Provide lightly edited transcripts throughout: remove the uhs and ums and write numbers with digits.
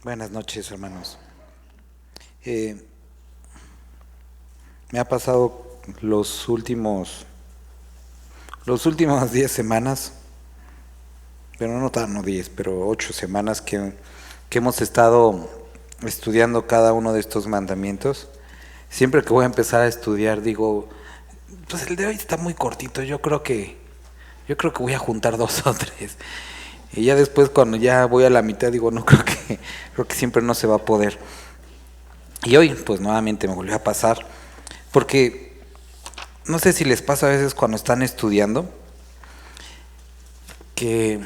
Buenas noches, hermanos. Me ha pasado los últimos 10 semanas, pero no 10, pero 8 semanas que hemos estado estudiando cada uno de estos mandamientos. Siempre que voy a empezar a estudiar digo, pues el de hoy está muy cortito, yo creo que voy a juntar 2 o 3. Y ya después cuando ya voy a la mitad digo, no, creo que siempre no se va a poder. Y hoy pues nuevamente me volvió a pasar, porque no sé si les pasa a veces cuando están estudiando, que,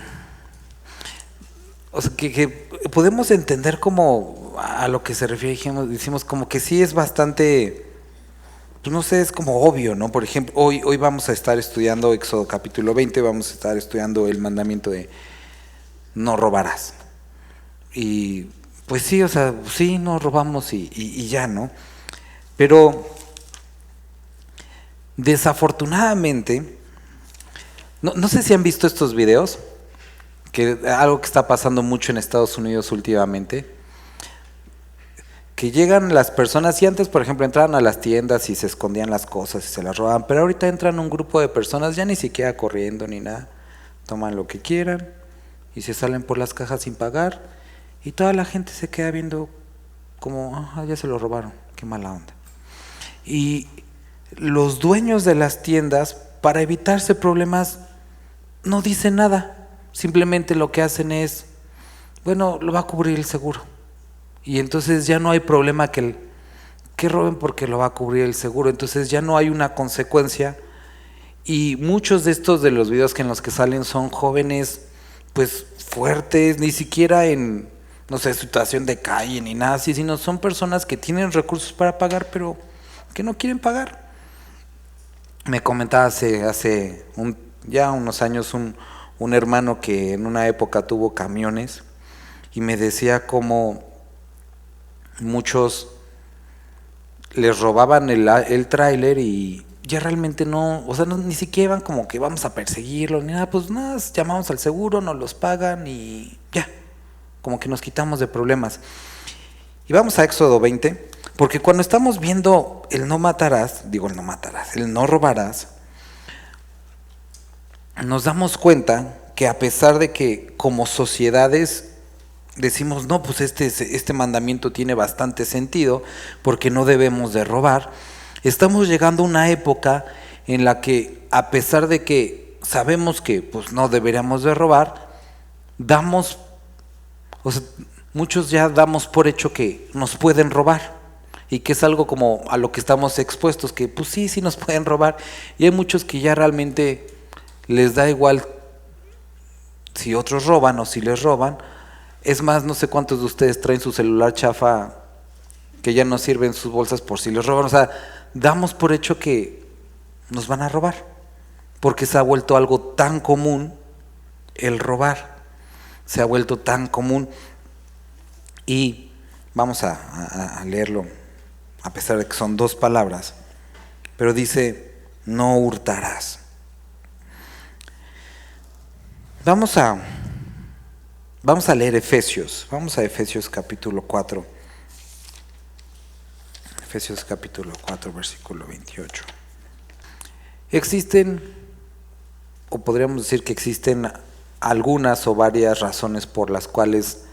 o sea, que podemos entender como a lo que se refiere, decimos como que sí es bastante, pues no sé, es como obvio, ¿no? Por ejemplo, hoy vamos a estar estudiando Éxodo capítulo 20, vamos a estar estudiando el mandamiento de no robarás. Y pues sí, o sea, sí, no robamos y ya, ¿no? Pero desafortunadamente, no sé si han visto estos videos, que algo que está pasando mucho en Estados Unidos últimamente, que llegan las personas, y antes por ejemplo entraban a las tiendas y se escondían las cosas y se las robaban, pero ahorita entran un grupo de personas ya ni siquiera corriendo ni nada, toman lo que quieran y se salen por las cajas sin pagar y toda la gente se queda viendo como, ya se lo robaron, qué mala onda. Y los dueños de las tiendas, para evitarse problemas, no dicen nada, simplemente lo que hacen es, bueno, lo va a cubrir el seguro. Y entonces ya no hay problema que roben porque lo va a cubrir el seguro. Entonces ya no hay una consecuencia. Y muchos de estos de los videos que en los que salen son jóvenes pues fuertes, ni siquiera en, no sé, situación de calle ni nada así, sino son personas que tienen recursos para pagar pero que no quieren pagar. Me comentaba ya unos años un hermano que en una época tuvo camiones y me decía cómo muchos les robaban el tráiler y ya realmente no, o sea, ni siquiera iban como que vamos a perseguirlo ni nada, pues nada, llamamos al seguro, nos los pagan y ya, como que nos quitamos de problemas. Y vamos a Éxodo 20, porque cuando estamos viendo el no robarás, nos damos cuenta que a pesar de que como sociedades decimos, no, pues este mandamiento tiene bastante sentido porque no debemos de robar, estamos llegando a una época en la que a pesar de que sabemos que pues no deberíamos de robar, o sea, muchos ya damos por hecho que nos pueden robar y que es algo como a lo que estamos expuestos, que pues sí nos pueden robar, y hay muchos que ya realmente les da igual si otros roban o si les roban. Es más, no sé cuántos de ustedes traen su celular chafa que ya no sirve en sus bolsas por si les roban. O sea, damos por hecho que nos van a robar, porque se ha vuelto algo tan común el robar. Se ha vuelto tan común. Y vamos a leerlo, a pesar de que son 2 palabras, pero dice, no hurtarás. Vamos a leer Efesios, vamos a Efesios capítulo 4. Efesios capítulo 4, versículo 28. Existen, o podríamos decir que existen algunas o varias razones por las cuales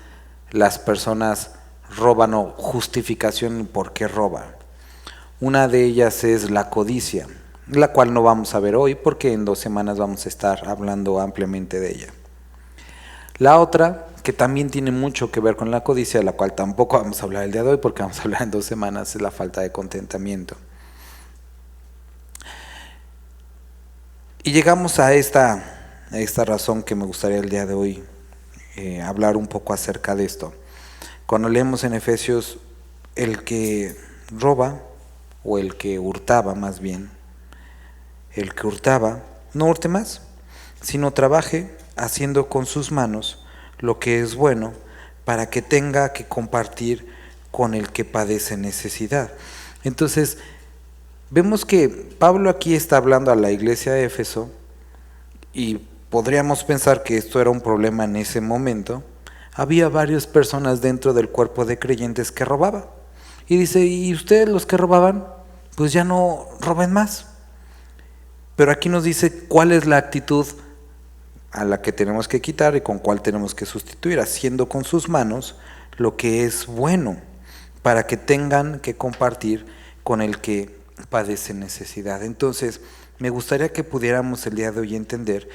las personas roban o justificación por qué roban. Una de ellas es la codicia, la cual no vamos a ver hoy porque en 2 semanas vamos a estar hablando ampliamente de ella. La otra, que también tiene mucho que ver con la codicia, de la cual tampoco vamos a hablar el día de hoy porque vamos a hablar en 2 semanas, es la falta de contentamiento. Y llegamos a esta razón que me gustaría el día de hoy hablar un poco acerca de esto. Cuando leemos en Efesios, el que roba, o el que hurtaba más bien, el que hurtaba, no hurte más, sino trabaje haciendo con sus manos lo que es bueno, para que tenga que compartir con el que padece necesidad. Entonces, vemos que Pablo aquí está hablando a la iglesia de Éfeso y podríamos pensar que esto era un problema en ese momento, había varias personas dentro del cuerpo de creyentes que robaban. Y dice, ¿y ustedes los que robaban? Pues ya no roben más. Pero aquí nos dice cuál es la actitud a la que tenemos que quitar y con cuál tenemos que sustituir, haciendo con sus manos lo que es bueno, para que tengan que compartir con el que padece necesidad. Entonces, me gustaría que pudiéramos el día de hoy entender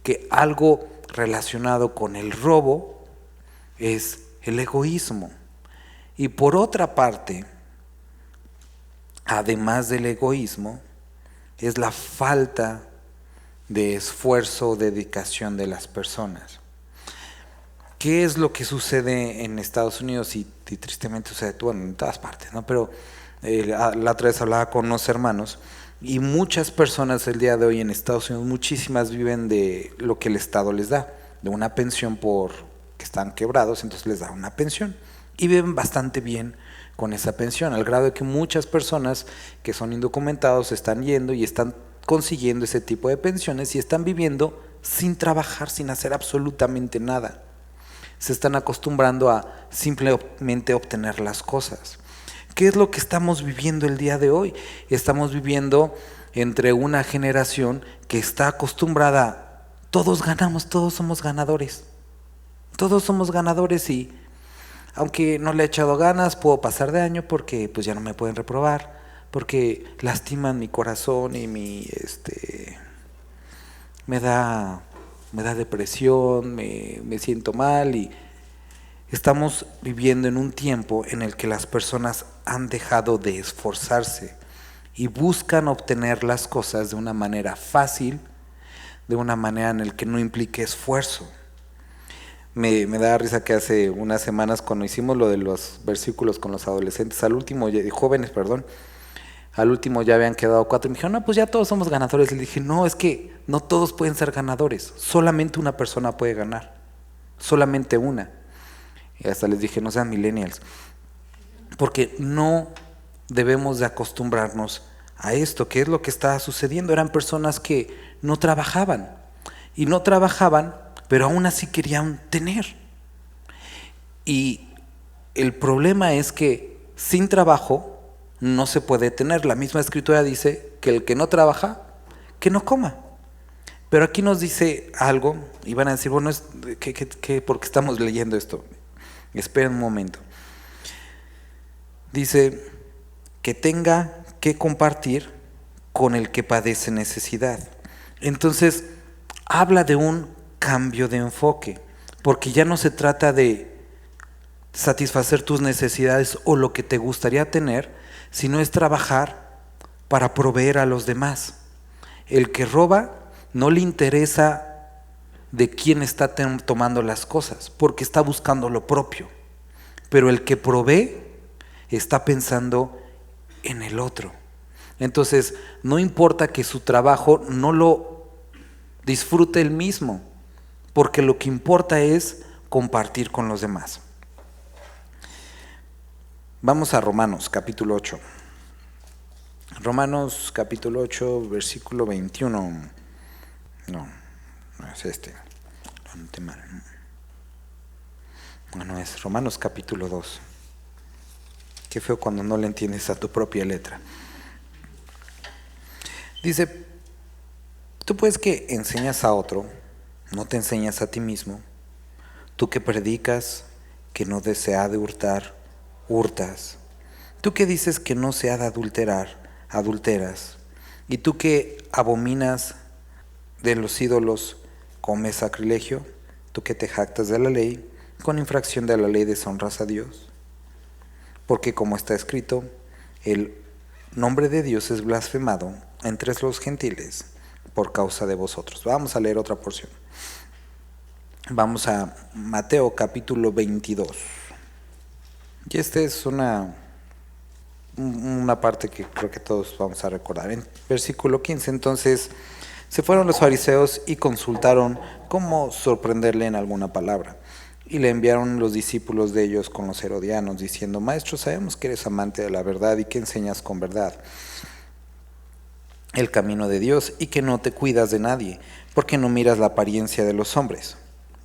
que algo relacionado con el robo es el egoísmo. Y por otra parte, además del egoísmo, es la falta de esfuerzo o dedicación de las personas. ¿Qué es lo que sucede en Estados Unidos? Y tristemente sucede en todas partes, ¿no? Pero la otra vez hablaba con unos hermanos y muchas personas el día de hoy en Estados Unidos, muchísimas viven de lo que el Estado les da, de una pensión por que están quebrados, entonces les da una pensión y viven bastante bien con esa pensión, al grado de que muchas personas que son indocumentados están yendo y están consiguiendo ese tipo de pensiones y están viviendo sin trabajar, sin hacer absolutamente nada. Se están acostumbrando a simplemente obtener las cosas. ¿Qué es lo que estamos viviendo el día de hoy? Estamos viviendo entre una generación que está acostumbrada a todos ganamos, todos somos ganadores. Todos somos ganadores y aunque no le he echado ganas, puedo pasar de año porque pues ya no me pueden reprobar, porque lastiman mi corazón y me da depresión, me siento mal y estamos viviendo en un tiempo en el que las personas han dejado de esforzarse y buscan obtener las cosas de una manera fácil, de una manera en la que no implique esfuerzo. Me da risa que hace unas semanas cuando hicimos lo de los versículos con los adolescentes, jóvenes, al último ya habían quedado 4 y me dijeron, no, pues ya todos somos ganadores. Le dije, no, es que no todos pueden ser ganadores, solamente una persona puede ganar, solamente una. Y hasta les dije, no sean millennials, porque no debemos de acostumbrarnos a esto. ¿Qué es lo que estaba sucediendo? Eran personas que no trabajaban, pero aún así querían tener. Y el problema es que sin trabajo no se puede tener. La misma escritura dice que el que no trabaja, que no coma. Pero aquí nos dice algo, y van a decir, bueno, ¿por qué estamos leyendo esto? Esperen un momento. Dice que tenga que compartir con el que padece necesidad. Entonces, habla de un cambio de enfoque, porque ya no se trata de satisfacer tus necesidades o lo que te gustaría tener, sino es trabajar para proveer a los demás. El que roba no le interesa de quién está tomando las cosas, porque está buscando lo propio. Pero el que provee está pensando en el otro. Entonces, no importa que su trabajo no lo disfrute él mismo, porque lo que importa es compartir con los demás. Vamos a Romanos capítulo 8. Romanos capítulo 8, versículo 21. No es este. Lo anoté mal. No es Romanos capítulo 2. Qué feo cuando no le entiendes a tu propia letra. Dice, tú pues que enseñas a otro, no te enseñas a ti mismo. Tú que predicas que no se ha de hurtar, hurtas. Tú que dices que no se ha de adulterar, adulteras. Y tú que abominas de los ídolos, comes sacrilegio. Tú que te jactas de la ley, con infracción de la ley deshonras a Dios. Porque como está escrito, el nombre de Dios es blasfemado entre los gentiles por causa de vosotros. Vamos a leer otra porción. Vamos a Mateo capítulo 22. Y esta es una parte que creo que todos vamos a recordar. En versículo 15, entonces se fueron los fariseos y consultaron cómo sorprenderle en alguna palabra. Y le enviaron los discípulos de ellos con los herodianos, diciendo, Maestro, sabemos que eres amante de la verdad y que enseñas con verdad. el camino de Dios y que no te cuidas de nadie, porque no miras la apariencia de los hombres.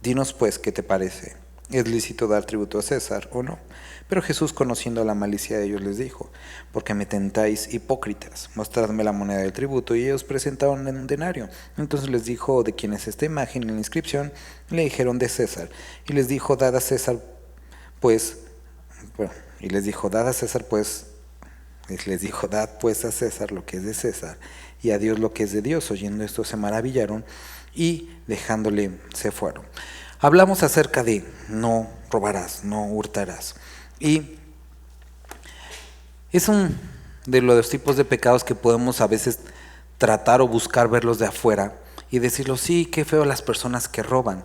Dinos pues, ¿qué te parece? ¿Es lícito dar tributo a César o no? Pero Jesús, conociendo la malicia de ellos, les dijo: ¿por qué me tentáis, hipócritas? Mostradme la moneda del tributo. Y ellos presentaron un denario. Entonces les dijo: ¿de quién es esta imagen en la inscripción? Le dijeron: de César. Y les dijo: dad a César pues, bueno, y les dijo: dad a César pues, les dijo: dad pues a César lo que es de César, y a Dios lo que es de Dios. Oyendo esto se maravillaron, y dejándole se fueron. Hablamos acerca de no robarás, no hurtarás. Y es un de los tipos de pecados que podemos a veces tratar o buscar verlos de afuera y decirlo: sí, qué feo las personas que roban.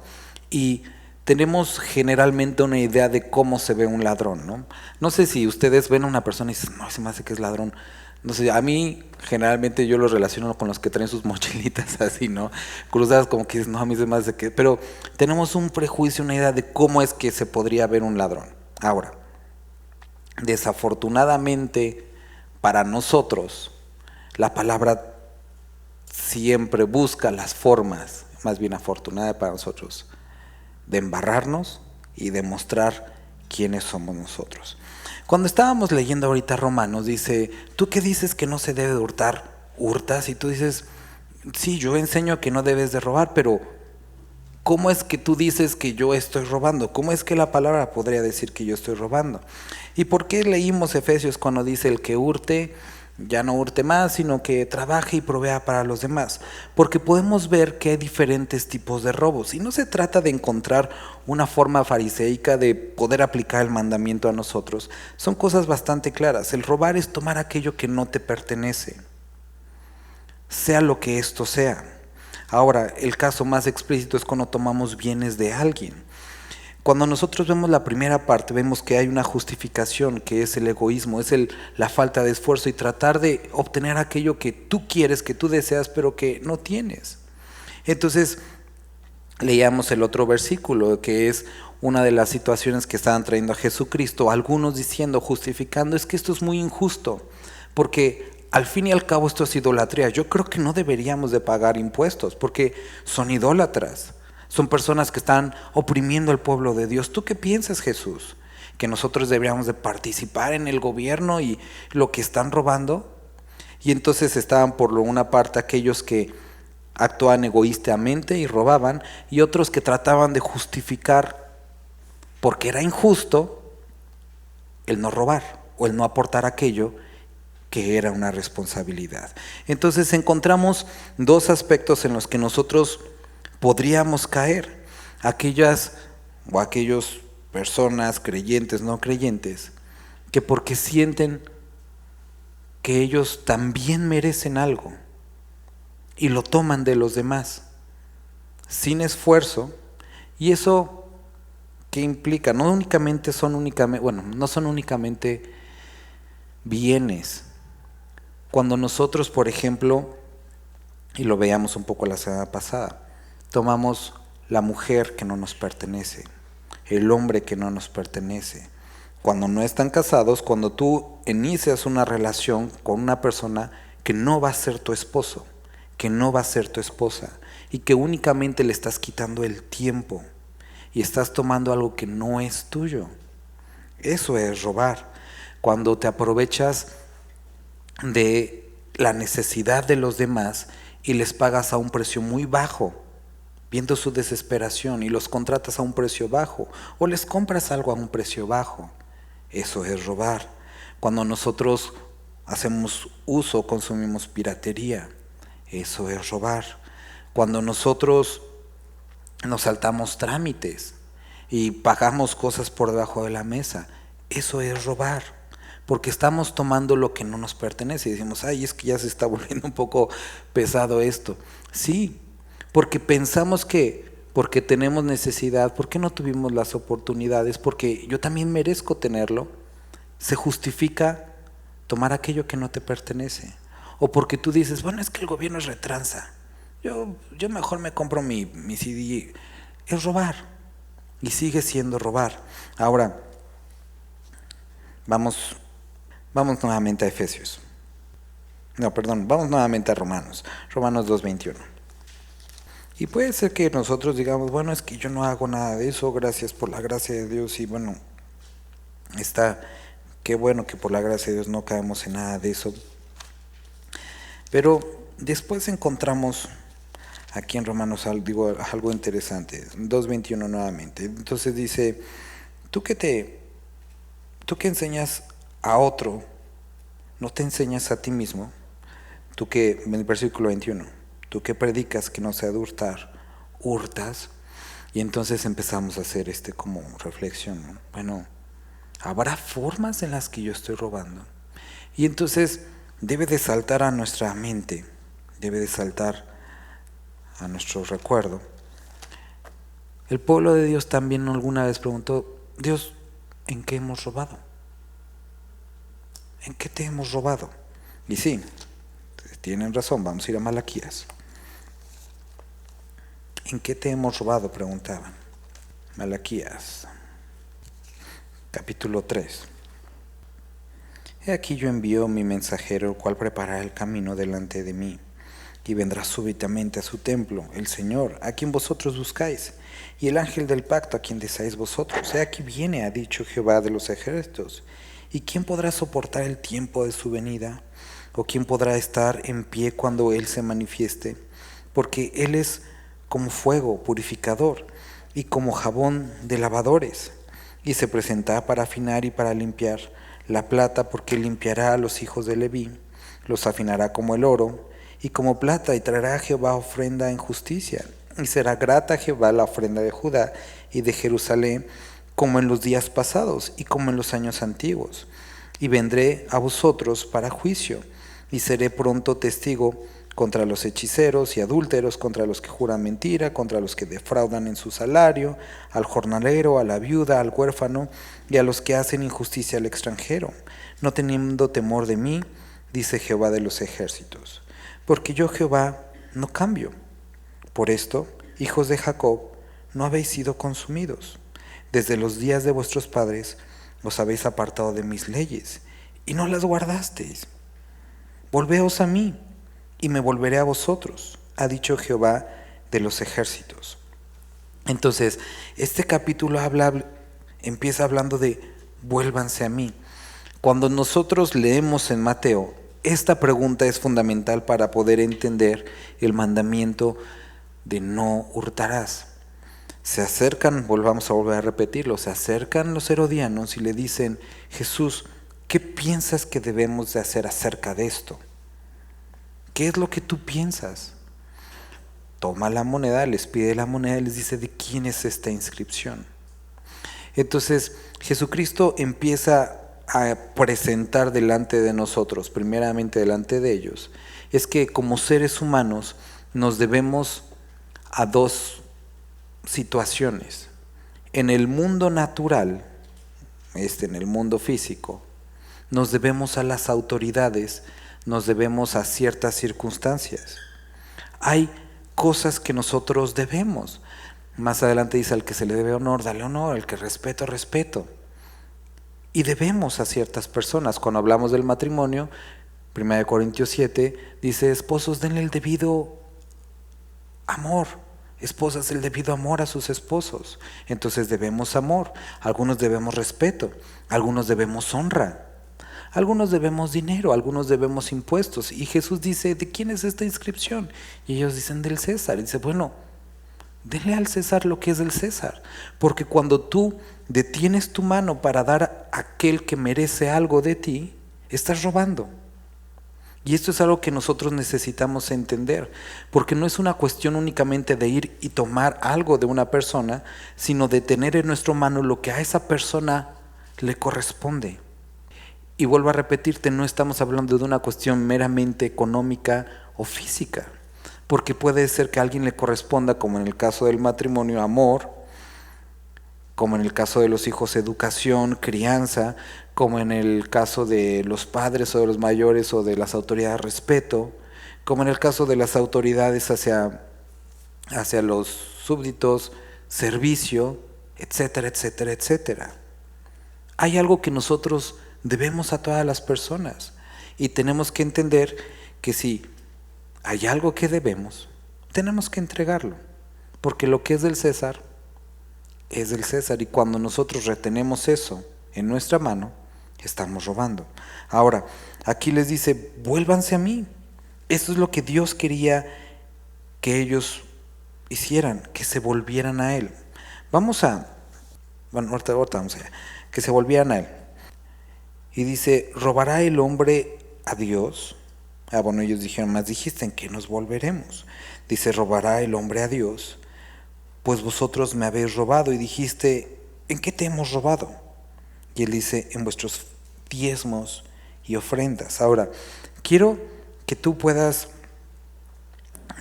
Y tenemos generalmente una idea de cómo se ve un ladrón, ¿no? No sé si ustedes ven a una persona y dicen: no, se me hace que es ladrón. No sé, a mí generalmente yo los relaciono con los que traen sus mochilitas así, ¿no? Cruzadas, como que dices: no, a mí se me hace que... Pero tenemos un prejuicio, una idea de cómo es que se podría ver un ladrón. Ahora, desafortunadamente para nosotros, la palabra siempre busca las formas, más bien afortunada para nosotros, de embarrarnos y demostrar quiénes somos nosotros. Cuando estábamos leyendo ahorita Romanos, dice: ¿tú qué dices que no se debe de hurtar? ¿Hurtas? Y tú dices: sí, yo enseño que no debes de robar, pero ¿cómo es que tú dices que yo estoy robando? ¿Cómo es que la palabra podría decir que yo estoy robando? ¿Y por qué leímos Efesios cuando dice: el que hurte, ya no hurte más, sino que trabaje y provea para los demás? Porque podemos ver que hay diferentes tipos de robos, y no se trata de encontrar una forma fariseica de poder aplicar el mandamiento a nosotros. Son cosas bastante claras. El robar es tomar aquello que no te pertenece, sea lo que esto sea. Ahora, el caso más explícito es cuando tomamos bienes de alguien. Cuando nosotros vemos la primera parte, vemos que hay una justificación, que es el egoísmo, es la falta de esfuerzo y tratar de obtener aquello que tú quieres, que tú deseas, pero que no tienes. Entonces, leíamos el otro versículo, que es una de las situaciones que estaban trayendo a Jesucristo, algunos diciendo, justificando: es que esto es muy injusto, porque al fin y al cabo esto es idolatría. Yo creo que no deberíamos de pagar impuestos, porque son idólatras. Son personas que están oprimiendo al pueblo de Dios. ¿Tú qué piensas, Jesús? ¿Que nosotros deberíamos de participar en el gobierno y lo que están robando? Y entonces estaban por una parte aquellos que actuaban egoístamente y robaban, y otros que trataban de justificar, porque era injusto, el no robar o el no aportar aquello que era una responsabilidad. Entonces encontramos dos aspectos en los que nosotros podríamos caer. Aquellas o aquellos personas creyentes, no creyentes, que porque sienten que ellos también merecen algo y lo toman de los demás sin esfuerzo. Y eso, ¿qué implica? No son únicamente bienes. Cuando nosotros, por ejemplo, y lo veíamos un poco la semana pasada, tomamos la mujer que no nos pertenece, el hombre que no nos pertenece. Cuando no están casados, cuando tú inicias una relación con una persona que no va a ser tu esposo, que no va a ser tu esposa, y que únicamente le estás quitando el tiempo y estás tomando algo que no es tuyo. Eso es robar. Cuando te aprovechas de la necesidad de los demás y les pagas a un precio muy bajo, viendo su desesperación, y los contratas a un precio bajo, o les compras algo a un precio bajo, eso es robar. Cuando nosotros hacemos uso, consumimos piratería, eso es robar. Cuando nosotros nos saltamos trámites y pagamos cosas por debajo de la mesa, eso es robar, porque estamos tomando lo que no nos pertenece y decimos: ay, es que ya se está volviendo un poco pesado esto. Sí, porque pensamos que porque tenemos necesidad, porque no tuvimos las oportunidades, porque yo también merezco tenerlo, se justifica tomar aquello que no te pertenece. O porque tú dices: bueno, es que el gobierno es retranza, yo mejor me compro mi CD. Es robar, y sigue siendo robar. Ahora, vamos nuevamente a Efesios. No, perdón, vamos nuevamente a Romanos 2:21. Y puede ser que nosotros digamos, bueno, es que yo no hago nada de eso, gracias por la gracia de Dios, y bueno, qué bueno que por la gracia de Dios no caemos en nada de eso. Pero después encontramos aquí en Romanos algo interesante, 2:21 nuevamente. Entonces dice, tú que enseñas a otro, no te enseñas a ti mismo. Tú que, en el versículo 21, tú que predicas que no se ha de hurtar, hurtas. Y entonces empezamos a hacer como reflexión, ¿no? Bueno, ¿habrá formas en las que yo estoy robando? Y entonces debe de saltar a nuestra mente, debe de saltar a nuestro recuerdo. El pueblo de Dios también alguna vez preguntó, Dios, ¿en qué hemos robado? ¿En qué te hemos robado? Y sí, tienen razón, vamos a ir a Malaquías. ¿En qué te hemos robado?, preguntaban. Malaquías, capítulo 3. He aquí yo envío mi mensajero, el cual preparará el camino delante de mí, y vendrá súbitamente a su templo, el Señor, a quien vosotros buscáis, y el ángel del pacto, a quien deseáis vosotros. He aquí viene, ha dicho Jehová de los ejércitos. ¿Y quién podrá soportar el tiempo de su venida? ¿O quién podrá estar en pie cuando Él se manifieste? Porque Él es como fuego purificador, y como jabón de lavadores, y se presentará para afinar y para limpiar la plata, porque limpiará a los hijos de Leví, los afinará como el oro, y como plata, y traerá a Jehová ofrenda en justicia, y será grata a Jehová la ofrenda de Judá y de Jerusalén, como en los días pasados y como en los años antiguos. Y vendré a vosotros para juicio, y seré pronto testigo contra los hechiceros y adúlteros, contra los que juran mentira, contra los que defraudan en su salario, al jornalero, a la viuda, al huérfano, y a los que hacen injusticia al extranjero, no teniendo temor de mí, dice Jehová de los ejércitos. Porque yo, Jehová, no cambio. Por esto, hijos de Jacob, no habéis sido consumidos. Desde los días de vuestros padres os habéis apartado de mis leyes, y no las guardasteis. Volveos a mí, y me volveré a vosotros, ha dicho Jehová de los ejércitos. Entonces, este capítulo empieza hablando de vuélvanse a mí. Cuando nosotros leemos en Mateo, esta pregunta es fundamental para poder entender el mandamiento de no hurtarás. Se acercan, volvamos a volver a repetirlo, se acercan los herodianos y le dicen, Jesús, ¿qué piensas que debemos de hacer acerca de esto? ¿Qué es lo que tú piensas? Toma la moneda, les pide la moneda y les dice, ¿de quién es esta inscripción? Entonces, Jesucristo empieza a presentar delante de nosotros, primeramente delante de ellos, es que como seres humanos nos debemos a dos situaciones. En el mundo natural, en el mundo físico, nos debemos a las autoridades, nos debemos a ciertas circunstancias. Hay cosas que nosotros debemos. Más adelante dice, al que se le debe honor, dale honor, al que respeto, respeto. Y debemos a ciertas personas. Cuando hablamos del matrimonio, 1 Corintios 7, dice, esposos, denle el debido amor. Esposas, el debido amor a sus esposos. Entonces debemos amor. Algunos debemos respeto. Algunos debemos honra. Algunos debemos dinero, algunos debemos impuestos. Y Jesús dice, ¿de quién es esta inscripción? Y ellos dicen, del César. Y dice, bueno, denle al César lo que es del César. Porque cuando tú detienes tu mano para dar a aquel que merece algo de ti, estás robando. Y esto es algo que nosotros necesitamos entender. Porque no es una cuestión únicamente de ir y tomar algo de una persona, sino de tener en nuestra mano lo que a esa persona le corresponde. Y vuelvo a repetirte, no estamos hablando de una cuestión meramente económica o física, porque puede ser que a alguien le corresponda, como en el caso del matrimonio, amor, como en el caso de los hijos, educación, crianza, como en el caso de los padres o de los mayores o de las autoridades, respeto, como en el caso de las autoridades hacia los súbditos, servicio, etcétera, etcétera, etcétera. Hay algo que nosotros debemos a todas las personas y tenemos que entender que si hay algo que debemos, tenemos que entregarlo, porque lo que es del César es del César, y cuando nosotros retenemos eso en nuestra mano, estamos robando. Ahora, aquí les dice, vuélvanse a mí. Eso es lo que Dios quería que ellos hicieran, que se volvieran a Él. Ahorita vamos allá, que se volvieran a Él. Y dice, ¿robará el hombre a Dios? Bueno, ellos dijeron, más dijiste, ¿en qué nos volveremos? Dice, ¿robará el hombre a Dios? Pues vosotros me habéis robado. Y dijiste, ¿en qué te hemos robado? Y él dice, en vuestros diezmos y ofrendas. Ahora, quiero que tú puedas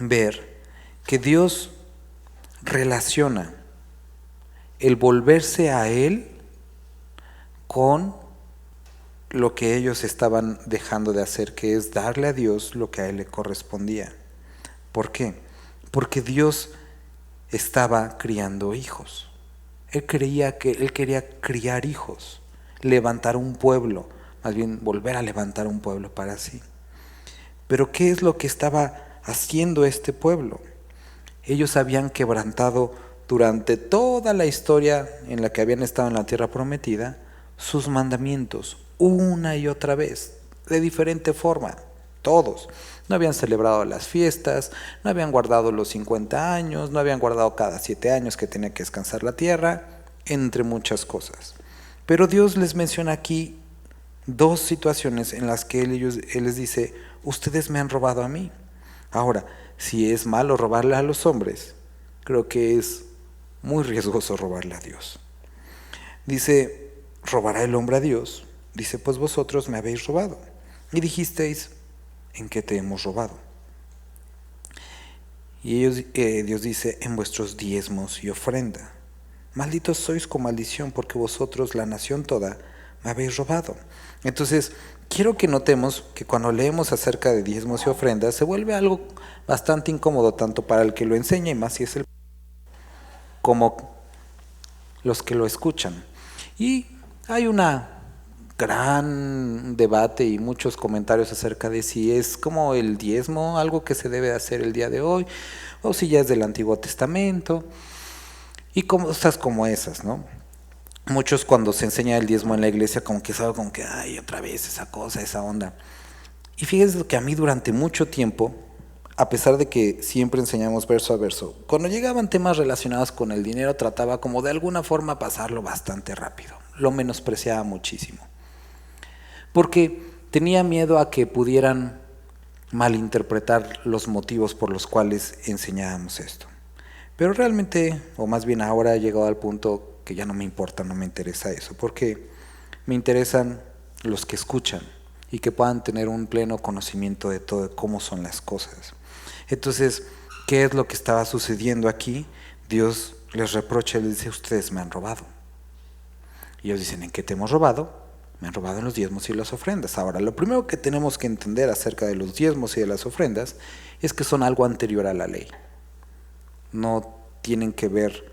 ver que Dios relaciona el volverse a Él con lo que ellos estaban dejando de hacer, que es darle a Dios lo que a Él le correspondía. ¿Por qué? Porque Dios estaba criando hijos. Él quería criar hijos, levantar un pueblo, más bien volver a levantar un pueblo para sí. Pero ¿qué es lo que estaba haciendo este pueblo? Ellos habían quebrantado durante toda la historia en la que habían estado en la tierra prometida sus mandamientos una y otra vez, de diferente forma, todos. No habían celebrado las fiestas, no habían guardado los 50 años, no habían guardado cada 7 años que tenía que descansar la tierra, entre muchas cosas. Pero Dios les menciona aquí 2 situaciones en las que Él les dice, ustedes me han robado a mí. Ahora, si es malo robarle a los hombres, creo que es muy riesgoso robarle a Dios. Dice, ¿robará el hombre a Dios? Dice, pues vosotros me habéis robado. Y dijisteis, ¿en qué te hemos robado? Y Dios dice, en vuestros diezmos y ofrenda. Malditos sois con maldición, porque vosotros, la nación toda, me habéis robado. Entonces, quiero que notemos que cuando leemos acerca de diezmos y ofrendas, se vuelve algo bastante incómodo, tanto para el que lo enseña, y más si es el como los que lo escuchan. Y hay una gran debate y muchos comentarios acerca de si es como el diezmo, algo que se debe hacer el día de hoy, o si ya es del Antiguo Testamento, y cosas como esas, ¿no? Muchos cuando se enseña el diezmo en la iglesia como que es algo como que, ay, otra vez esa cosa, esa onda. Y fíjense que a mí durante mucho tiempo, a pesar de que siempre enseñamos verso a verso, cuando llegaban temas relacionados con el dinero trataba como de alguna forma pasarlo bastante rápido, lo menospreciaba muchísimo. Porque tenía miedo a que pudieran malinterpretar los motivos por los cuales enseñábamos esto. Pero realmente, o más bien ahora he llegado al punto que ya no me importa, no me interesa eso, porque me interesan los que escuchan y que puedan tener un pleno conocimiento de todo, de cómo son las cosas. Entonces, ¿qué es lo que estaba sucediendo aquí? Dios les reprocha y les dice, ustedes me han robado. Y ellos dicen, ¿en qué te hemos robado? Me han robado en los diezmos y las ofrendas. Ahora, lo primero que tenemos que entender acerca de los diezmos y de las ofrendas es que son algo anterior a la ley. No tienen que ver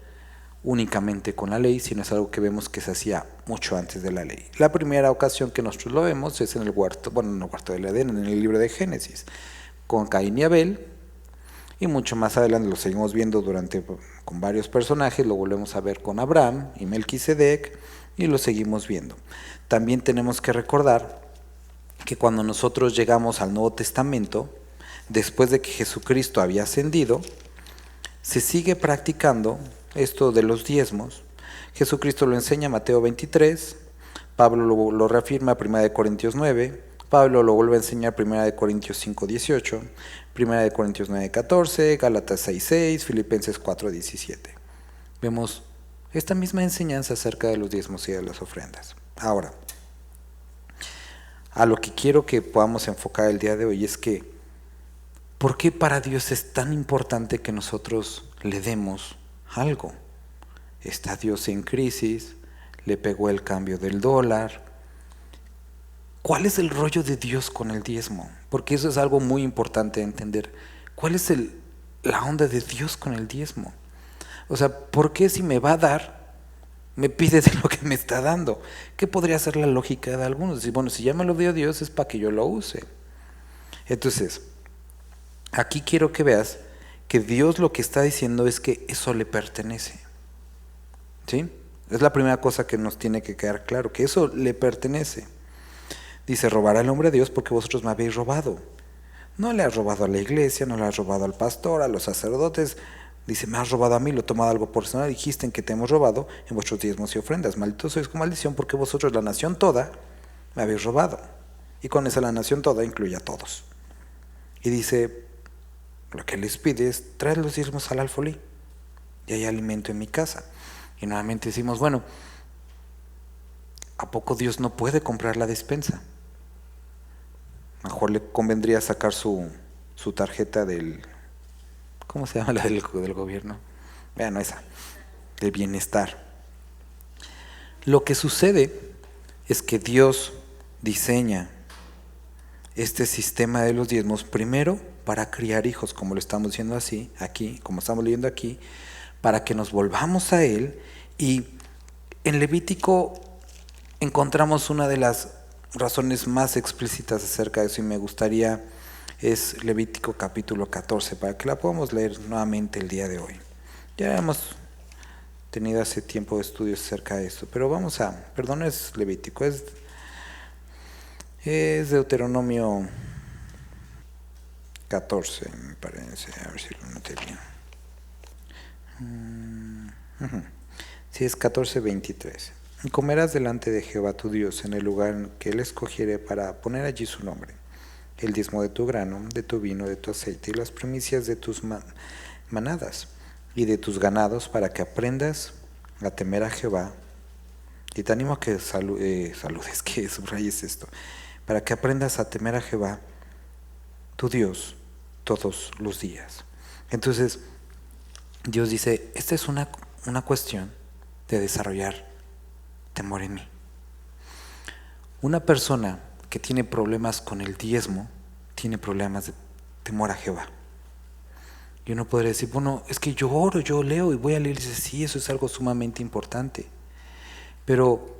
únicamente con la ley, sino es algo que vemos que se hacía mucho antes de la ley. La primera ocasión que nosotros lo vemos es en el huerto, bueno, en el huerto del Edén, en el libro de Génesis, con Caín y Abel, y mucho más adelante lo seguimos viendo con varios personajes, lo volvemos a ver con Abraham y Melquisedec, y lo seguimos viendo. También tenemos que recordar que cuando nosotros llegamos al Nuevo Testamento, después de que Jesucristo había ascendido, se sigue practicando esto de los diezmos. Jesucristo lo enseña en Mateo 23, Pablo lo reafirma en 1 Corintios 9, Pablo lo vuelve a enseñar en 1 Corintios 5, 18, 1 Corintios 9, 14, Gálatas 6, 6, Filipenses 4, 17. Vemos esta misma enseñanza acerca de los diezmos y de las ofrendas. Ahora, a lo que quiero que podamos enfocar el día de hoy es que ¿por qué para Dios es tan importante que nosotros le demos algo? Está Dios en crisis, le pegó el cambio del dólar. ¿Cuál es el rollo de Dios con el diezmo? Porque eso es algo muy importante de entender. ¿Cuál es la onda de Dios con el diezmo? O sea, ¿por qué si me va a dar, me pide de lo que me está dando? ¿Qué podría ser la lógica de algunos? Decir, bueno, si ya me lo dio Dios es para que yo lo use. Entonces, aquí quiero que veas que Dios lo que está diciendo es que eso le pertenece. ¿Sí? Es la primera cosa que nos tiene que quedar claro, que eso le pertenece. Dice, robará el hombre a Dios porque vosotros me habéis robado. No le has robado a la iglesia, no le has robado al pastor, a los sacerdotes. Dice, me has robado a mí, lo he tomado algo personal, dijiste en que te hemos robado en vuestros diezmos y ofrendas. Malditos sois con maldición porque vosotros, la nación toda, me habéis robado. Y con esa la nación toda incluye a todos. Y dice, lo que les pide es, traed los diezmos al alfolí y hay alimento en mi casa. Y nuevamente decimos, bueno, ¿a poco Dios no puede comprar la despensa? Mejor le convendría sacar su tarjeta del, ¿cómo se llama la del gobierno? Vean, esa, del bienestar. Lo que sucede es que Dios diseña este sistema de los diezmos primero para criar hijos, como lo estamos diciendo así, aquí, como estamos leyendo aquí, para que nos volvamos a Él. Y en Levítico encontramos una de las razones más explícitas acerca de eso, y me gustaría, es Levítico capítulo 14, para que la podamos leer nuevamente el día de hoy. Ya hemos tenido hace tiempo estudios acerca de esto, pero vamos a, perdón, es Levítico, es Deuteronomio 14, me parece, a ver si lo noté bien. Sí, es 14:23. Y comerás delante de Jehová tu Dios en el lugar que Él escogiere para poner allí su nombre, el diezmo de tu grano, de tu vino, de tu aceite y las primicias de tus manadas y de tus ganados, para que aprendas a temer a Jehová. Y te animo a que saludes, que subrayes esto, para que aprendas a temer a Jehová, tu Dios, todos los días. Entonces, Dios dice, esta es una cuestión de desarrollar temor en mí. Una persona que tiene problemas con el diezmo, tiene problemas de temor a Jehová. Y uno podría decir, bueno, es que yo oro, yo leo y voy a leer, y dice, sí, eso es algo sumamente importante. Pero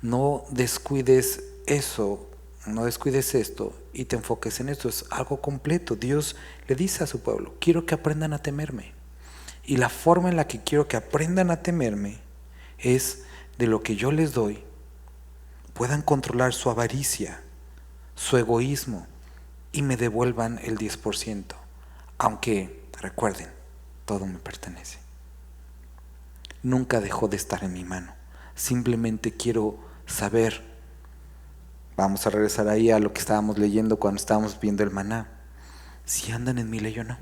no descuides eso, no descuides esto y te enfoques en esto, es algo completo. Dios le dice a su pueblo, quiero que aprendan a temerme. Y la forma en la que quiero que aprendan a temerme es de lo que yo les doy, puedan controlar su avaricia, su egoísmo y me devuelvan el 10%. Aunque, recuerden, todo me pertenece. Nunca dejó de estar en mi mano. Simplemente quiero saber. Vamos a regresar ahí a lo que estábamos leyendo cuando estábamos viendo el maná. Si andan en mi ley o no.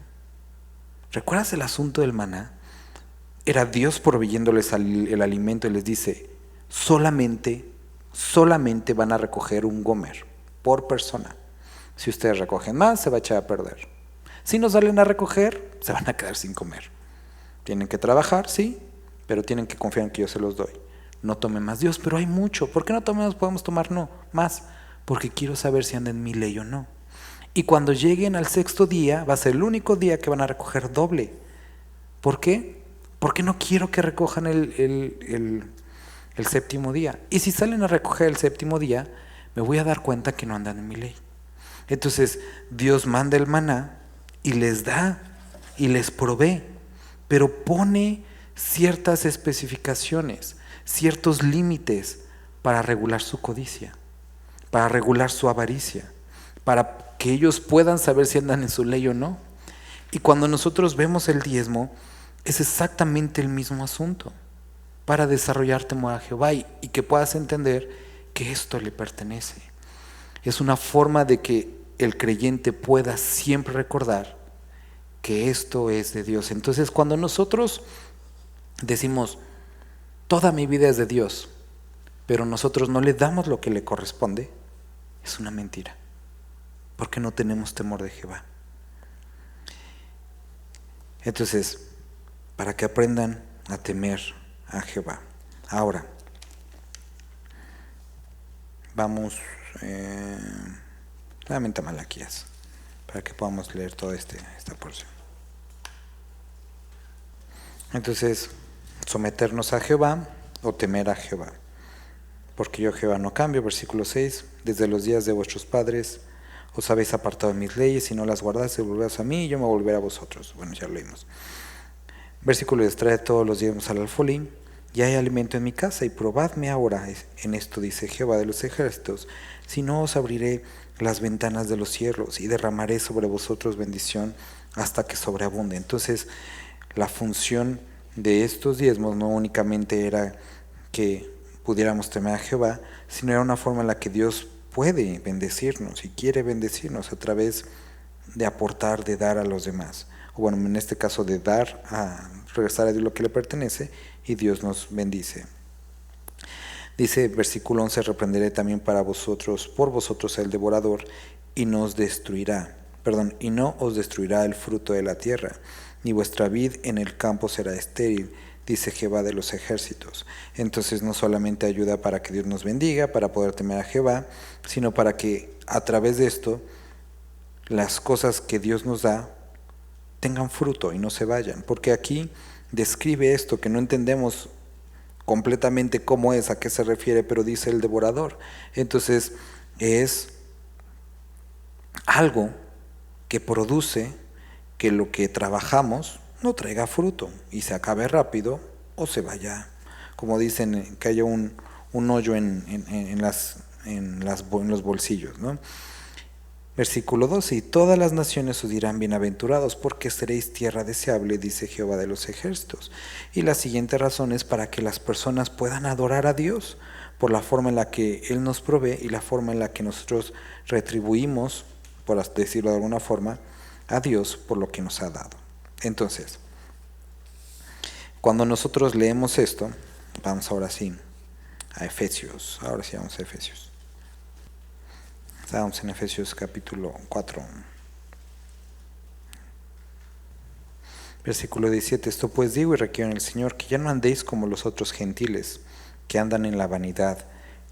¿Recuerdas el asunto del maná? Era Dios proveyéndoles el alimento y les dice, solamente van a recoger un gomer por persona. Si ustedes recogen más, se va a echar a perder. Si no salen a recoger, se van a quedar sin comer. Tienen que trabajar, sí, pero tienen que confiar en que yo se los doy. No tomen más. Dios, pero hay mucho. ¿Por qué no podemos tomar más? Porque quiero saber si andan en mi ley o no. Y cuando lleguen al 6º día, va a ser el único día que van a recoger doble. ¿Por qué? Porque no quiero que recojan el 7º día. Y si salen a recoger el 7º día, me voy a dar cuenta que no andan en mi ley. Entonces, Dios manda el maná y les da y les provee, pero pone ciertas especificaciones, ciertos límites para regular su codicia, para regular su avaricia, para que ellos puedan saber si andan en su ley o no. Y cuando nosotros vemos el diezmo, es exactamente el mismo asunto, para desarrollar temor a Jehová y que puedas entender que esto le pertenece. Es una forma de que el creyente pueda siempre recordar que esto es de Dios. Entonces, cuando nosotros decimos, toda mi vida es de Dios, pero nosotros no le damos lo que le corresponde, es una mentira, porque no tenemos temor de Jehová. Entonces, para que aprendan a temer a Jehová. Ahora, vamos nuevamente a Malaquías, para que podamos leer toda esta porción. Entonces, someternos a Jehová o temer a Jehová. Porque yo Jehová no cambio, versículo 6, desde los días de vuestros padres Os habéis apartado de mis leyes y no las guardáis, y volvéis a mí y yo me volveré a vosotros. Bueno, ya lo leímos. Versículo 10, trae todos los días al alfolí, y hay alimento en mi casa, y probadme ahora en esto, dice Jehová de los ejércitos, si no os abriré las ventanas de los cielos y derramaré sobre vosotros bendición hasta que sobreabunde. Entonces, la función de estos diezmos no únicamente era que pudiéramos temer a Jehová, sino era una forma en la que Dios puede bendecirnos y quiere bendecirnos a través de aportar, de dar a los demás. O bueno, en este caso de dar, a regresar a Dios lo que le pertenece, y Dios nos bendice. Dice versículo 11, reprenderé también por vosotros el devorador, y no os destruirá el fruto de la tierra, ni vuestra vid en el campo será estéril, dice Jehová de los ejércitos. Entonces no solamente ayuda para que Dios nos bendiga, para poder temer a Jehová, sino para que a través de esto las cosas que Dios nos da tengan fruto y no se vayan. Porque aquí describe esto que no entendemos completamente cómo es, a qué se refiere, pero dice el devorador. Entonces es algo que produce que lo que trabajamos no traiga fruto y se acabe rápido o se vaya, como dicen, que haya un hoyo en los bolsillos, ¿no? Versículo 12, y todas las naciones os dirán bienaventurados, porque seréis tierra deseable, dice Jehová de los ejércitos. Y la siguiente razón es para que las personas puedan adorar a Dios por la forma en la que Él nos provee y la forma en la que nosotros retribuimos, por decirlo de alguna forma, a Dios por lo que nos ha dado. Entonces, cuando nosotros leemos esto, vamos ahora sí a Efesios. Ahora sí vamos a Efesios. Estábamos en Efesios capítulo 4. Versículo 17. Esto pues digo y requiero en el Señor, que ya no andéis como los otros gentiles, que andan en la vanidad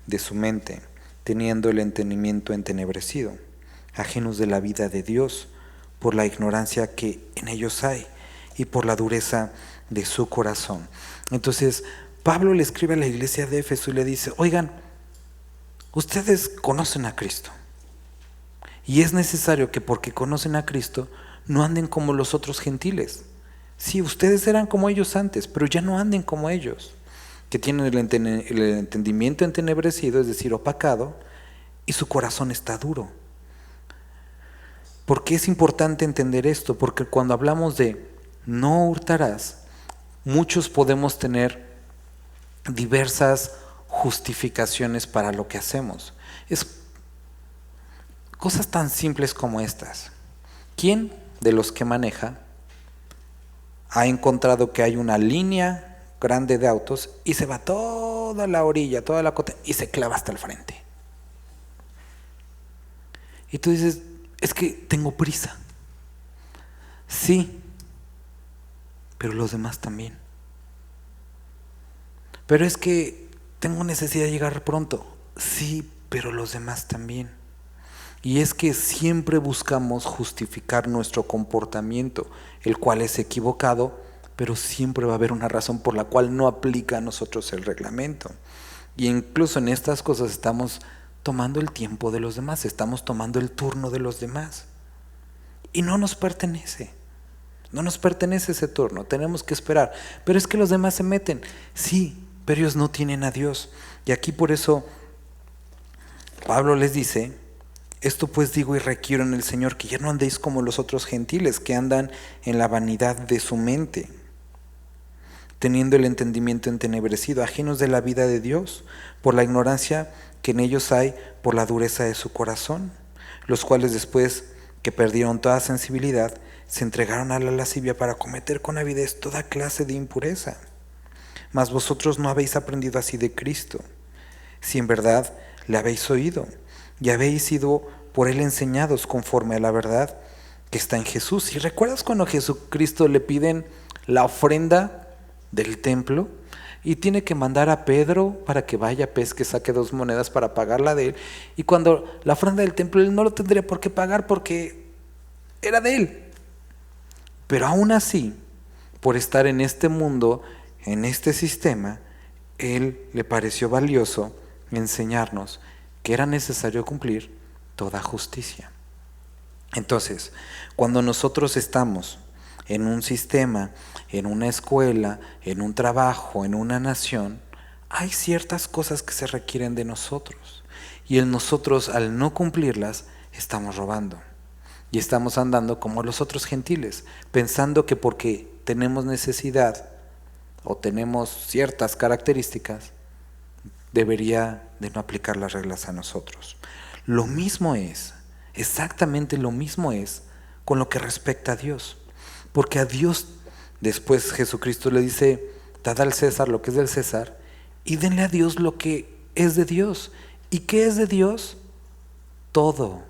de su mente, teniendo el entendimiento entenebrecido, ajenos de la vida de Dios, por la ignorancia que en ellos hay y por la dureza de su corazón. Entonces, Pablo le escribe a la iglesia de Éfeso y le dice, oigan, ustedes conocen a Cristo. Y es necesario que porque conocen a Cristo, no anden como los otros gentiles. Sí, ustedes eran como ellos antes, pero ya no anden como ellos, que tienen el entendimiento entenebrecido, es decir, opacado, y su corazón está duro. ¿Por qué es importante entender esto? Porque cuando hablamos de no hurtarás, muchos podemos tener diversas justificaciones para lo que hacemos. Es cosas tan simples como estas. ¿Quién de los que maneja ha encontrado que hay una línea grande de autos y se va toda la orilla, toda la cota y se clava hasta el frente? Y tú dices, es que tengo prisa. Sí, pero los demás también. Pero es que tengo necesidad de llegar pronto. Sí, pero los demás también. Y es que siempre buscamos justificar nuestro comportamiento, el cual es equivocado, pero siempre va a haber una razón por la cual no aplica a nosotros el reglamento. Y incluso en estas cosas estamos tomando el tiempo de los demás, estamos tomando el turno de los demás. Y no nos pertenece. No nos pertenece ese turno, tenemos que esperar. Pero es que los demás se meten. Sí, pero ellos no tienen a Dios. Y aquí por eso Pablo les dice, esto pues digo y requiero en el Señor, que ya no andéis como los otros gentiles, que andan en la vanidad de su mente, teniendo el entendimiento entenebrecido, ajenos de la vida de Dios, por la ignorancia que en ellos hay, por la dureza de su corazón, los cuales después que perdieron toda sensibilidad, se entregaron a la lascivia para cometer con avidez toda clase de impureza. Mas vosotros no habéis aprendido así de Cristo, si en verdad le habéis oído, y habéis sido por él enseñados conforme a la verdad que está en Jesús. ¿Y recuerdas cuando a Jesucristo le piden la ofrenda del templo? Y tiene que mandar a Pedro para que vaya, pesque, saque 2 monedas para pagarla de él. Y cuando la ofrenda del templo, él no lo tendría por qué pagar porque era de él. Pero aún así, por estar en este mundo, en este sistema, él le pareció valioso enseñarnos que era necesario cumplir toda justicia. Entonces, cuando nosotros estamos en un sistema, en una escuela, en un trabajo, en una nación, hay ciertas cosas que se requieren de nosotros. Y en nosotros, al no cumplirlas, estamos robando. Y estamos andando como los otros gentiles, pensando que porque tenemos necesidad o tenemos ciertas características, debería de no aplicar las reglas a nosotros. Lo mismo es, exactamente lo mismo es con lo que respecta a Dios. Porque a Dios, después Jesucristo le dice, dad al César lo que es del César y denle a Dios lo que es de Dios. ¿Y qué es de Dios? Todo.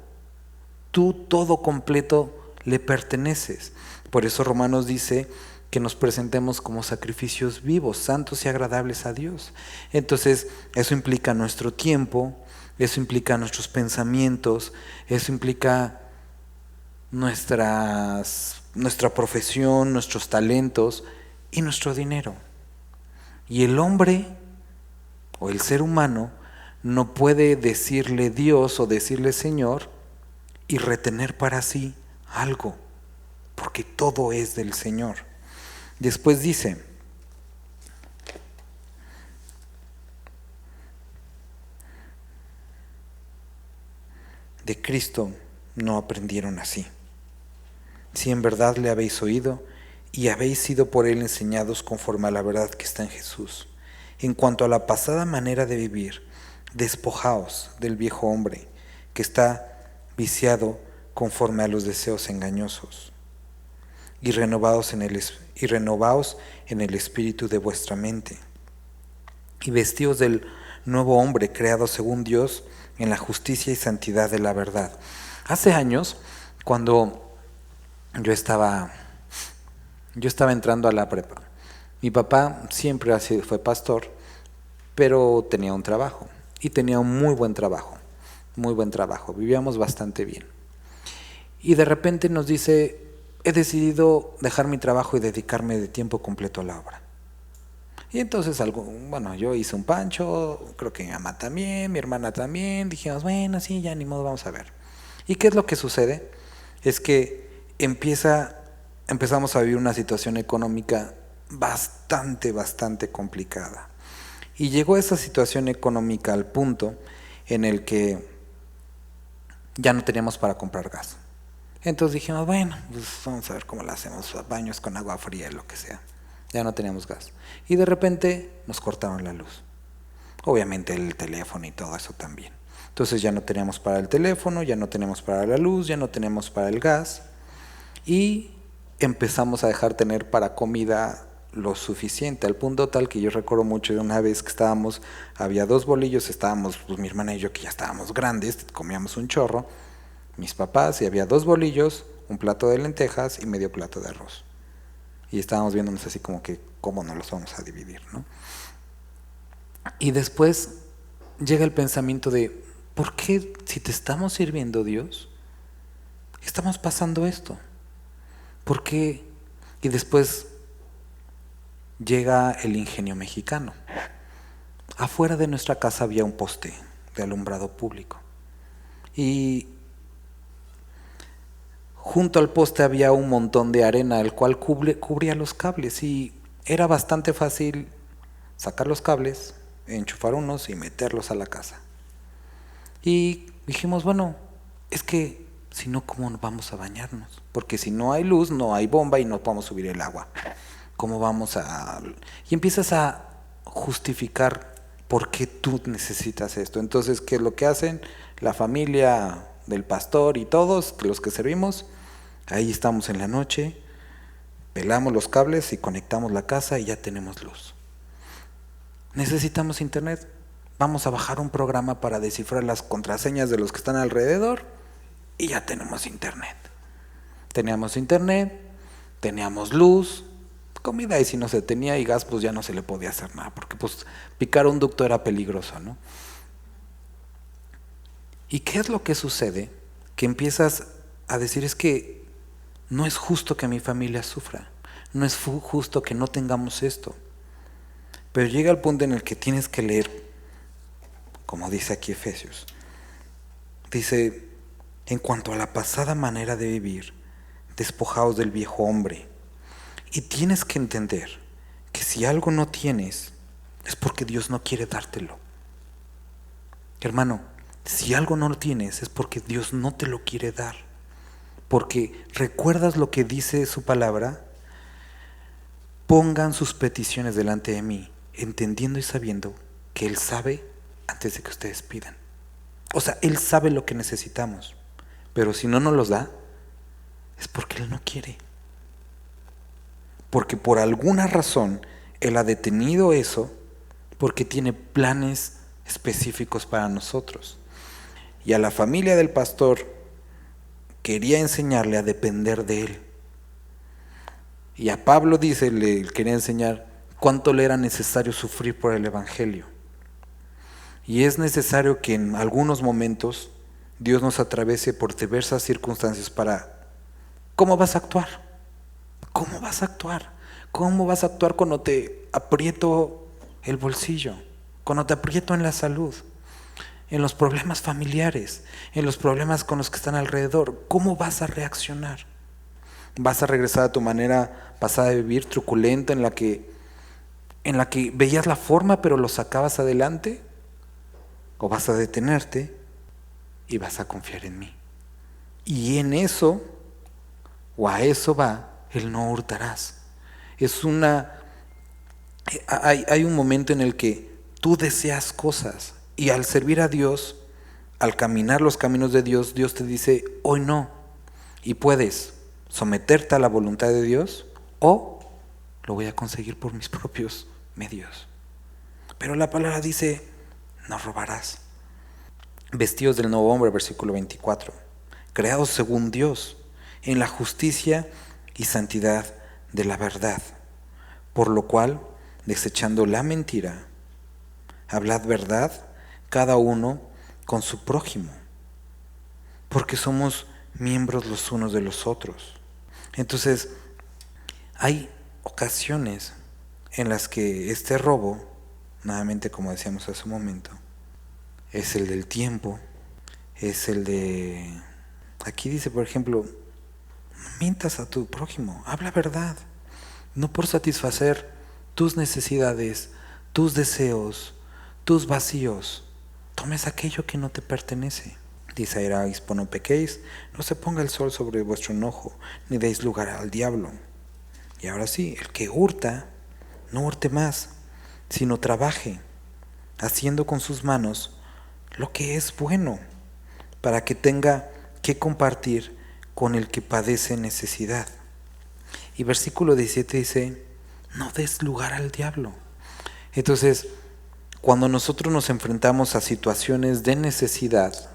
Tú todo completo le perteneces. Por eso Romanos dice que nos presentemos como sacrificios vivos, santos y agradables a Dios. Entonces, eso implica nuestro tiempo, eso implica nuestros pensamientos, eso implica nuestra profesión, nuestros talentos y nuestro dinero. Y el hombre o el ser humano no puede decirle Dios o decirle Señor y retener para sí algo, porque todo es del Señor. Después dice, de Cristo no aprendieron así. Si en verdad le habéis oído y habéis sido por él enseñados conforme a la verdad que está en Jesús. En cuanto a la pasada manera de vivir, despojaos del viejo hombre que está viciado conforme a los deseos engañosos y renovaos en el espíritu de vuestra mente y vestíos del nuevo hombre creado según Dios en la justicia y santidad de la verdad. Hace años, cuando yo estaba entrando a la prepa, mi papá siempre fue pastor, pero tenía un trabajo y tenía un muy buen trabajo, vivíamos bastante bien. Y de repente nos dice, he decidido dejar mi trabajo y dedicarme de tiempo completo a la obra. Y entonces, yo hice un pancho, creo que mi mamá también, mi hermana también, dijimos, bueno, sí, ya ni modo, vamos a ver. ¿Y qué es lo que sucede? Es que empezamos a vivir una situación económica bastante complicada. Y llegó esa situación económica al punto en el que ya no teníamos para comprar gas. Entonces dijimos, bueno, pues vamos a ver cómo lo hacemos, baños con agua fría, lo que sea. Ya no teníamos gas. Y de repente nos cortaron la luz. Obviamente el teléfono y todo eso también. Entonces ya no teníamos para el teléfono, ya no tenemos para la luz, ya no tenemos para el gas. Y empezamos a dejar tener para comida lo suficiente, al punto tal que yo recuerdo mucho de una vez que había 2 bolillos, pues mi hermana y yo que ya estábamos grandes, comíamos un chorro, mis papás, y había 2 bolillos, un plato de lentejas y medio plato de arroz. Y estábamos viéndonos así como que, ¿cómo nos los vamos a dividir, no? Y después llega el pensamiento de, ¿por qué si te estamos sirviendo Dios, estamos pasando esto? ¿Por qué? Y después llega el ingenio mexicano. Afuera de nuestra casa había un poste de alumbrado público. Y junto al poste había un montón de arena, el cual cubría los cables. Y era bastante fácil sacar los cables, enchufar unos y meterlos a la casa. Y dijimos, bueno, es que si no, ¿cómo vamos a bañarnos? Porque si no hay luz, no hay bomba y no podemos subir el agua. ¿Cómo vamos a...? Y empiezas a justificar por qué tú necesitas esto. Entonces, ¿qué es lo que hacen? La familia del pastor y todos los que servimos, ahí estamos en la noche, pelamos los cables y conectamos la casa y ya tenemos luz. ¿Necesitamos internet? Vamos a bajar un programa para descifrar las contraseñas de los que están alrededor y ya tenemos internet. Teníamos internet, teníamos luz, comida, y si no se tenía, y gas, pues ya no se le podía hacer nada, porque pues picar un ducto era peligroso, ¿no? ¿Y qué es lo que sucede? Que empiezas a decir, es que no es justo que mi familia sufra, no es justo que no tengamos esto. Pero llega el punto en el que tienes que leer, como dice aquí Efesios. Dice, En cuanto a la pasada manera de vivir, despojaos del viejo hombre. Y tienes que entender que si algo no tienes, es porque Dios no quiere dártelo. Hermano, si algo no lo tienes, es porque Dios no te lo quiere dar. Porque recuerdas lo que dice su palabra: pongan sus peticiones delante de mí, entendiendo y sabiendo que Él sabe antes de que ustedes pidan. O sea, Él sabe lo que necesitamos, pero si no nos los da, es porque Él no quiere. Porque por alguna razón Él ha detenido eso, porque tiene planes específicos para nosotros. Y a la familia del pastor quería enseñarle a depender de Él. Y a Pablo dice, le quería enseñar cuánto le era necesario sufrir por el Evangelio. Y es necesario que en algunos momentos Dios nos atraviese por diversas circunstancias para... ¿Cómo vas a actuar? ¿Cómo vas a actuar? ¿Cómo vas a actuar cuando te aprieto el bolsillo? Cuando te aprieto en la salud, en los problemas familiares, en los problemas con los que están alrededor. ¿Cómo vas a reaccionar? ¿Vas a regresar a tu manera pasada de vivir, truculenta, en la que veías la forma pero lo sacabas adelante? ¿O vas a detenerte y vas a confiar en mí? Y en eso, o a eso va, el no hurtarás. Hay un momento en el que tú deseas cosas, y al servir a Dios, al caminar los caminos de Dios, Dios te dice, hoy no. Y puedes someterte a la voluntad de Dios, o lo voy a conseguir por mis propios medios. Pero la palabra dice, no robarás. Vestidos del nuevo hombre, versículo 24. Creados según Dios, en la justicia y santidad de la verdad. Por lo cual, desechando la mentira, hablad verdad cada uno con su prójimo, porque somos miembros los unos de los otros. Entonces, hay ocasiones en las que este robo, nuevamente como decíamos hace un momento, es el del tiempo, es el de... Aquí dice, por ejemplo, no mientas a tu prójimo, habla verdad, no por satisfacer tus necesidades, tus deseos, tus vacíos, tomes aquello que no te pertenece. Dice Aráispo, no pequéis, no se ponga el sol sobre vuestro enojo, ni deis lugar al diablo. Y ahora sí, el que hurta, no hurte más, sino trabaje, haciendo con sus manos lo que es bueno, para que tenga que compartir con el que padece necesidad. Y versículo 17 dice, no des lugar al diablo. Entonces, cuando nosotros nos enfrentamos a situaciones de necesidad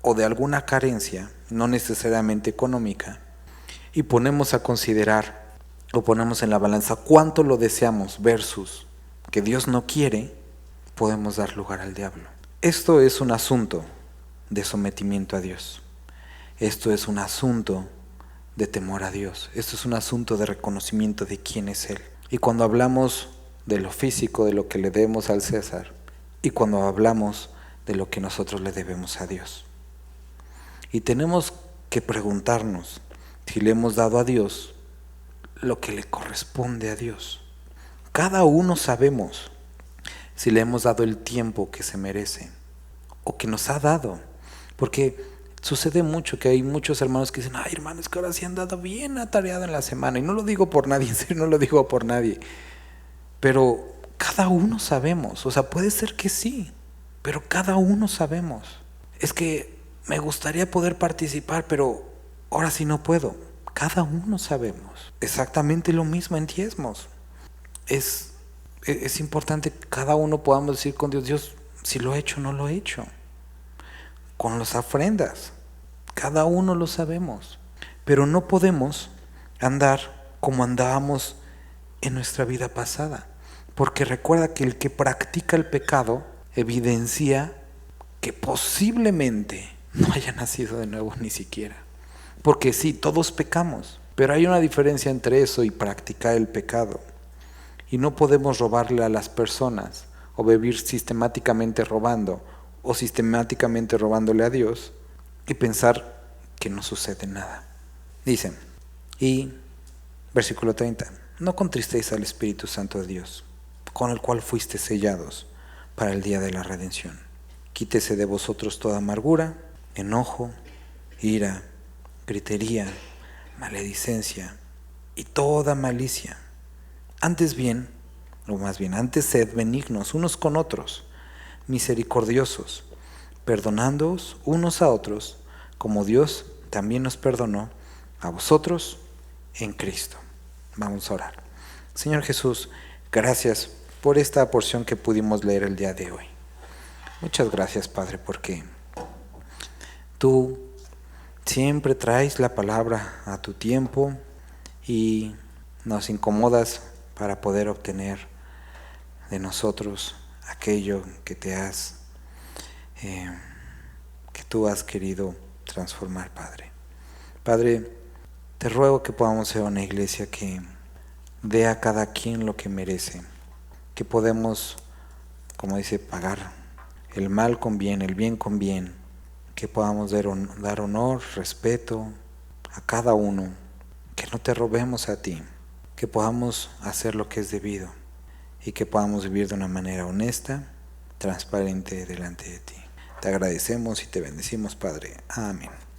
o de alguna carencia, no necesariamente económica, y ponemos a considerar o ponemos en la balanza cuánto lo deseamos versus que Dios no quiere, podemos dar lugar al diablo. Esto es un asunto de sometimiento a Dios. Esto es un asunto de temor a Dios. Esto es un asunto de reconocimiento de quién es Él. Y cuando hablamos de lo físico, de lo que le debemos al César, y cuando hablamos de lo que nosotros le debemos a Dios. Y tenemos que preguntarnos si le hemos dado a Dios lo que le corresponde a Dios. Cada uno sabemos si le hemos dado el tiempo que se merece o que nos ha dado. Porque sucede mucho que hay muchos hermanos que dicen, ay hermano, es que ahora sí han dado bien atareado en la semana. Y no lo digo por nadie, en serio, no lo digo por nadie. Pero cada uno sabemos, o sea, puede ser que sí, pero cada uno sabemos. Es que me gustaría poder participar, pero ahora sí no puedo. Cada uno sabemos. Exactamente lo mismo en diezmos. Es importante que cada uno podamos decir con Dios, Dios, si lo he hecho o no lo he hecho. Con las ofrendas, cada uno lo sabemos. Pero no podemos andar como andábamos en nuestra vida pasada. Porque recuerda que el que practica el pecado evidencia que posiblemente no haya nacido de nuevo ni siquiera. Porque sí, todos pecamos, pero hay una diferencia entre eso y practicar el pecado. Y no podemos robarle a las personas o vivir sistemáticamente robando o sistemáticamente robándole a Dios y pensar que no sucede nada. Dice, y versículo 30, no contristéis al Espíritu Santo de Dios, con el cual fuisteis sellados para el día de la redención. Quítese de vosotros toda amargura, enojo, ira, gritería, maledicencia y toda malicia. Antes bien, o más bien, antes sed benignos unos con otros, misericordiosos, perdonándoos unos a otros, como Dios también nos perdonó a vosotros en Cristo. Vamos a orar. Señor Jesús, gracias por esta porción que pudimos leer el día de hoy. Muchas gracias, Padre, porque tú siempre traes la palabra a tu tiempo y nos incomodas para poder obtener de nosotros aquello que que tú has querido transformar, Padre. Padre, te ruego que podamos ser una iglesia que dé a cada quien lo que merece, que podemos, como dice, pagar el mal con bien, el bien con bien, que podamos dar honor, respeto a cada uno, que no te robemos a ti, que podamos hacer lo que es debido y que podamos vivir de una manera honesta, transparente delante de ti. Te agradecemos y te bendecimos, Padre. Amén.